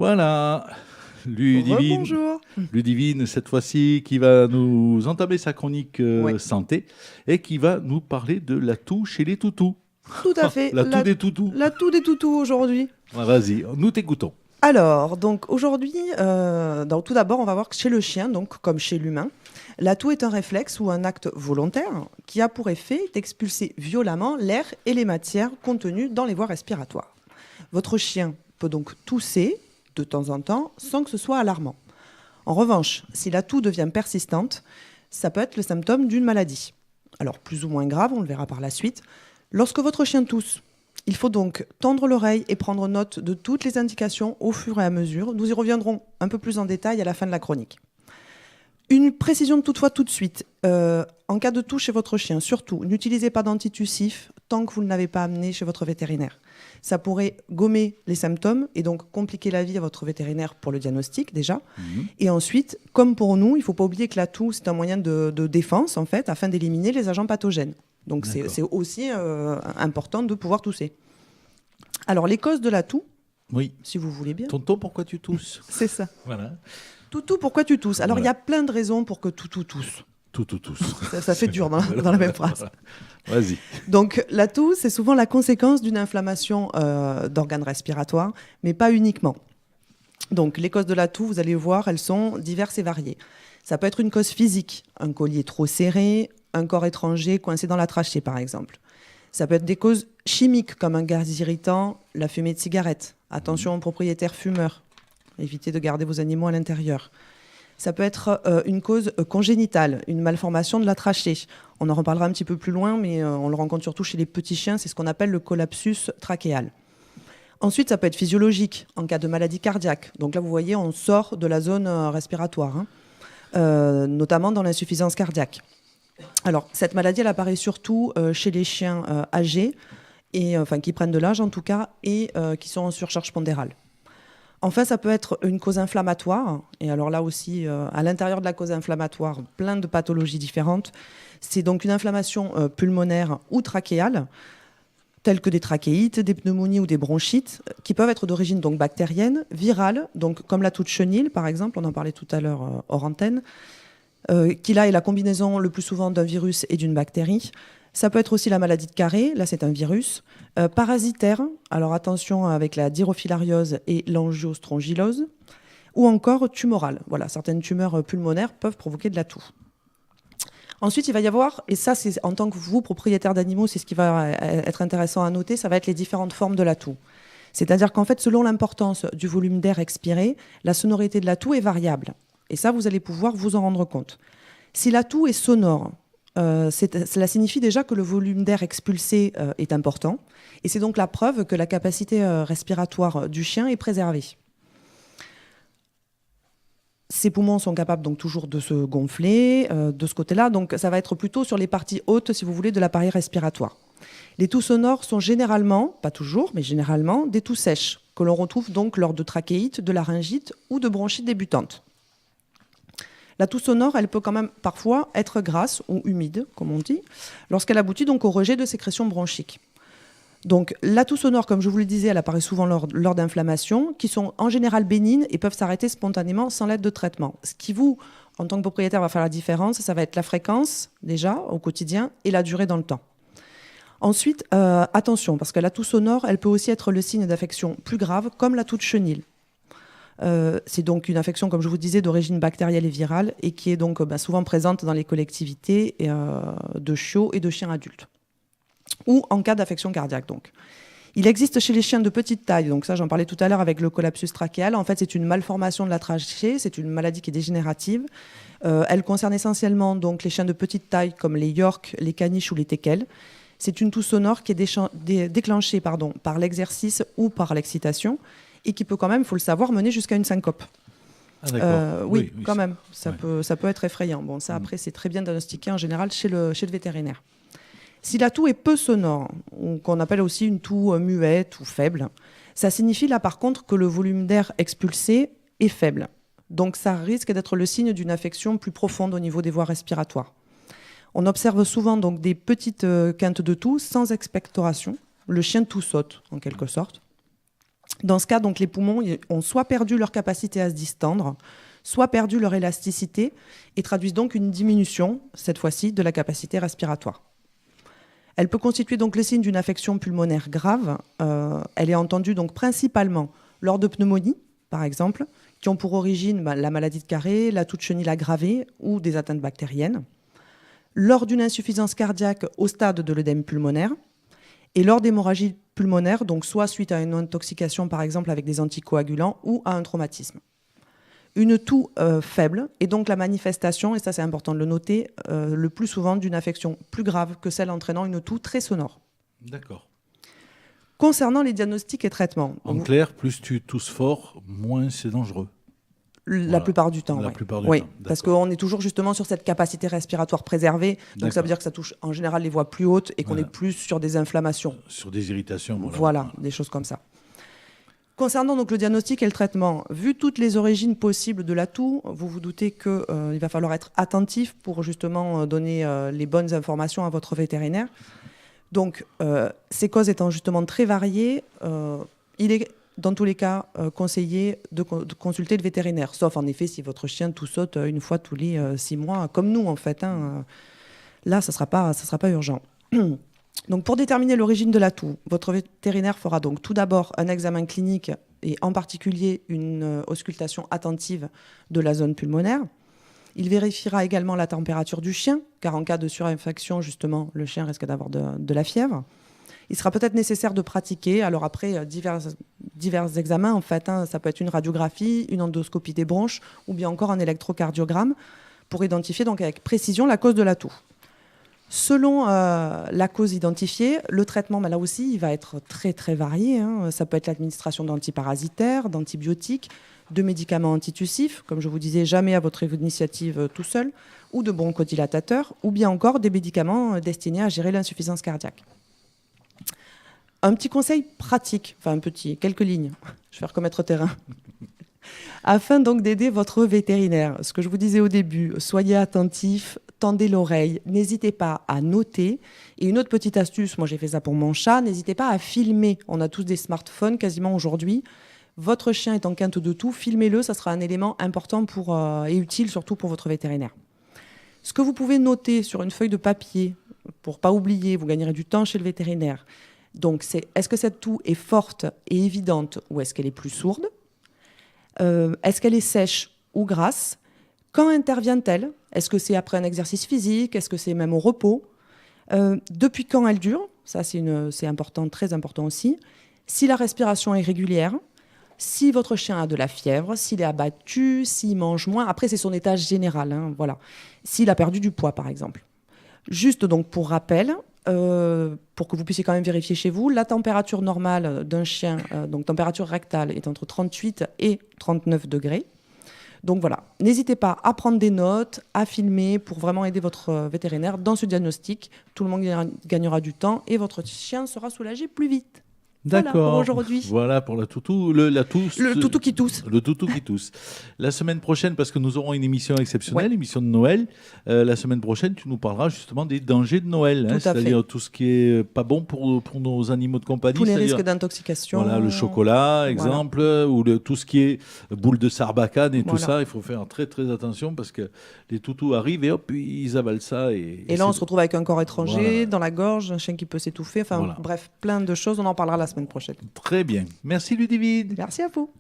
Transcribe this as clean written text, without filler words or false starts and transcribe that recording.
Voilà, Ludivine, Rebonjour. Ludivine, cette fois-ci, qui va nous entamer sa chronique Ouais, santé et qui va nous parler de l'atout chez les toutous. tout à fait. L'atout des toutous. La toux des toutous aujourd'hui. Ouais, vas-y, nous t'écoutons. Alors, donc aujourd'hui, donc, tout d'abord, on va voir que chez le chien, donc comme chez l'humain, la toux est un réflexe ou un acte volontaire qui a pour effet d'expulser violemment l'air et les matières contenues dans les voies respiratoires. Votre chien peut donc tousser de temps en temps sans que ce soit alarmant. En revanche, si la toux devient persistante, ça peut être le symptôme d'une maladie. Alors, plus ou moins grave, on le verra par la suite. Lorsque votre chien tousse, il faut donc tendre l'oreille et prendre note de toutes les indications au fur et à mesure. Nous y reviendrons un peu plus en détail à la fin de la chronique. Une précision toutefois tout de suite. En cas de toux chez votre chien, surtout, n'utilisez pas d'antitussif tant que vous ne l'avez pas amené chez votre vétérinaire. Ça pourrait gommer les symptômes et donc compliquer la vie à votre vétérinaire pour le diagnostic déjà. Et ensuite, comme pour nous, il ne faut pas oublier que la toux, c'est un moyen de défense en fait, afin d'éliminer les agents pathogènes. Donc c'est aussi important de pouvoir tousser. Alors les causes de la toux, Oui. si vous voulez bien. Tonton, pourquoi tu tousses? C'est ça. Voilà. Toutou, pourquoi tu tousses? Alors il y Voilà. a plein de raisons pour que toutou tousse. Tous. Ça fait dur dans la même phrase. Vas-y. Donc la toux, c'est souvent la conséquence d'une inflammation d'organes respiratoires, mais pas uniquement. Donc les causes de la toux, vous allez voir, elles sont diverses et variées. Ça peut être une cause physique, un collier trop serré, un corps étranger coincé dans la trachée par exemple. Ça peut être des causes chimiques comme un gaz irritant, la fumée de cigarette. Attention aux propriétaires fumeurs, évitez de garder vos animaux à l'intérieur. Ça peut être une cause congénitale, une malformation de la trachée. On en reparlera un petit peu plus loin, mais on le rencontre surtout chez les petits chiens, c'est ce qu'on appelle le collapsus trachéal. Ensuite, ça peut être physiologique, en cas de maladie cardiaque. Donc là, vous voyez, on sort de la zone respiratoire, notamment dans l'insuffisance cardiaque. Alors, cette maladie, elle apparaît surtout chez les chiens âgés, enfin qui prennent de l'âge en tout cas, et qui sont en surcharge pondérale. Enfin, ça peut être une cause inflammatoire. Et alors là aussi, à l'intérieur de la cause inflammatoire, plein de pathologies différentes. C'est donc une inflammation pulmonaire ou trachéale, telles que des trachéites, des pneumonies ou des bronchites, qui peuvent être d'origine donc bactérienne, virale, donc comme la toux de chenille, par exemple, on en parlait tout à l'heure hors antenne, qui là est la combinaison le plus souvent d'un virus et d'une bactérie. Ça peut être aussi la maladie de Carré, là c'est un virus. Parasitaire, alors attention avec la dirofilariose et l'angiostrongylose. Ou encore tumorale. Voilà, certaines tumeurs pulmonaires peuvent provoquer de la toux. Ensuite, il va y avoir, et ça c'est en tant que vous, propriétaire d'animaux, c'est ce qui va être intéressant à noter, ça va être les différentes formes de la toux. C'est-à-dire qu'en fait, selon l'importance du volume d'air expiré, la sonorité de la toux est variable. Et ça, vous allez pouvoir vous en rendre compte. Si la toux est sonore, cela signifie déjà que le volume d'air expulsé est important. Et c'est donc la preuve que la capacité respiratoire du chien est préservée. Ses poumons sont capables donc toujours de se gonfler de ce côté-là. Donc ça va être plutôt sur les parties hautes, si vous voulez, de l'appareil respiratoire. Les toux sonores sont généralement, pas toujours, mais généralement, des toux sèches, que l'on retrouve donc lors de trachéites, de laryngite ou de bronchite débutante. La toux sonore, elle peut quand même parfois être grasse ou humide, comme on dit, lorsqu'elle aboutit donc au rejet de sécrétions bronchiques. Donc la toux sonore, comme je vous le disais, elle apparaît souvent lors d'inflammations qui sont en général bénignes et peuvent s'arrêter spontanément sans l'aide de traitement. Ce qui vous, en tant que propriétaire, va faire la différence, ça va être la fréquence déjà au quotidien et la durée dans le temps. Ensuite, attention, parce que la toux sonore, elle peut aussi être le signe d'affections plus graves, comme la toux de chenille. C'est donc une infection, comme je vous disais, d'origine bactérielle et virale et qui est donc souvent présente dans les collectivités de chiots et de chiens adultes. Ou en cas d'affection cardiaque, donc. Il existe chez les chiens de petite taille, donc ça j'en parlais tout à l'heure avec le collapsus trachéal. En fait, c'est une malformation de la trachée, c'est une maladie qui est dégénérative. Elle concerne essentiellement donc les chiens de petite taille comme les York, les caniches ou les teckels. C'est une toux sonore qui est déclenchée par l'exercice ou par l'excitation et qui peut quand même, il faut le savoir, mener jusqu'à une syncope. Ah, d'accord. Oui, quand même, ça Ouais. peut être effrayant. Bon, ça après, c'est très bien diagnostiqué en général chez le vétérinaire. Si la toux est peu sonore, ou qu'on appelle aussi une toux muette ou faible, ça signifie là par contre que le volume d'air expulsé est faible. Donc ça risque d'être le signe d'une affection plus profonde au niveau des voies respiratoires. On observe souvent donc des petites quintes de toux sans expectoration. Le chien tout saute en quelque sorte. Dans ce cas, donc, les poumons ont soit perdu leur capacité à se distendre, soit perdu leur élasticité et traduisent donc une diminution, cette fois-ci, de la capacité respiratoire. Elle peut constituer donc le signe d'une affection pulmonaire grave. Elle est entendue donc principalement lors de pneumonies, par exemple, qui ont pour origine la maladie de Carré, la toux de chenille aggravée ou des atteintes bactériennes, lors d'une insuffisance cardiaque au stade de l'œdème pulmonaire, et lors d'hémorragie pulmonaire, donc soit suite à une intoxication par exemple avec des anticoagulants ou à un traumatisme. Une toux faible est donc la manifestation, et ça c'est important de le noter, le plus souvent d'une affection plus grave que celle entraînant une toux très sonore. D'accord. Concernant les diagnostics et traitements... En clair, plus tu tousses fort, moins c'est dangereux. La plupart du temps, La oui. plupart du Oui, temps, parce qu'on est toujours justement sur cette capacité respiratoire préservée. Donc ça veut dire que ça touche en général les voies plus hautes et qu'on est plus sur des inflammations. Sur des irritations. Voilà, des choses comme ça. Concernant donc le diagnostic et le traitement, vu toutes les origines possibles de la toux, vous vous doutez qu'il va falloir être attentif pour justement donner les bonnes informations à votre vétérinaire. Donc ces causes étant justement très variées, il est dans tous les cas conseillé de consulter le vétérinaire, sauf en effet si votre chien tout saute une fois tous les 6 mois, comme nous en fait. Là, ça sera pas urgent. Donc, pour déterminer l'origine de la toux, votre vétérinaire fera donc tout d'abord un examen clinique et en particulier une auscultation attentive de la zone pulmonaire. Il vérifiera également la température du chien, car en cas de surinfection, justement, le chien risque d'avoir de la fièvre. Il sera peut-être nécessaire de pratiquer, alors après divers examens, en fait, ça peut être une radiographie, une endoscopie des bronches ou bien encore un électrocardiogramme pour identifier donc avec précision la cause de la toux. Selon la cause identifiée, le traitement, là aussi, il va être très très varié. Ça peut être l'administration d'antiparasitaires, d'antibiotiques, de médicaments antitussifs, comme je vous disais, jamais à votre initiative tout seul, ou de bronchodilatateurs, ou bien encore des médicaments destinés à gérer l'insuffisance cardiaque. Un petit conseil pratique, quelques lignes, je vais faire comme maître terrain. Afin donc d'aider votre vétérinaire, ce que je vous disais au début, soyez attentifs, tendez l'oreille, n'hésitez pas à noter. Et une autre petite astuce, moi j'ai fait ça pour mon chat, n'hésitez pas à filmer. On a tous des smartphones quasiment aujourd'hui. Votre chien est en quinte de toux, filmez-le, ça sera un élément important et utile surtout pour votre vétérinaire. Ce que vous pouvez noter sur une feuille de papier, pour ne pas oublier, vous gagnerez du temps chez le vétérinaire. Donc est-ce que cette toux est forte et évidente ou est-ce qu'elle est plus sourde ? Est-ce qu'elle est sèche ou grasse ? Quand intervient-elle ? Est-ce que c'est après un exercice physique ? Est-ce que c'est même au repos ? Depuis quand elle dure ? Ça, c'est important, très important aussi. Si la respiration est régulière, si votre chien a de la fièvre, s'il est abattu, s'il mange moins. Après, c'est son état général. Voilà. S'il a perdu du poids, par exemple. Juste donc pour rappel, pour que vous puissiez quand même vérifier chez vous, la température normale d'un chien, donc température rectale, est entre 38 et 39 degrés. Donc voilà, n'hésitez pas à prendre des notes, à filmer pour vraiment aider votre vétérinaire dans ce diagnostic. Tout le monde gagnera du temps et votre chien sera soulagé plus vite. D'accord. Voilà pour aujourd'hui. Voilà pour la toutou, la tousse. Le toutou qui tousse. Le toutou qui tousse. La semaine prochaine, parce que nous aurons une émission exceptionnelle, émission de Noël, la semaine prochaine, tu nous parleras justement des dangers de Noël. C'est-à-dire tout ce qui est pas bon pour nos animaux de compagnie. Tous les risques d'intoxication. Voilà, le chocolat, exemple, ou tout ce qui est boule de sarbacane et tout ça. Il faut faire très très attention parce que les toutous arrivent et hop, ils avalent ça. Et là, on se retrouve avec un corps étranger dans la gorge, un chien qui peut s'étouffer. Bref, plein de choses. On en parlera la semaine prochaine. Très bien. Merci Ludivine. Merci à vous.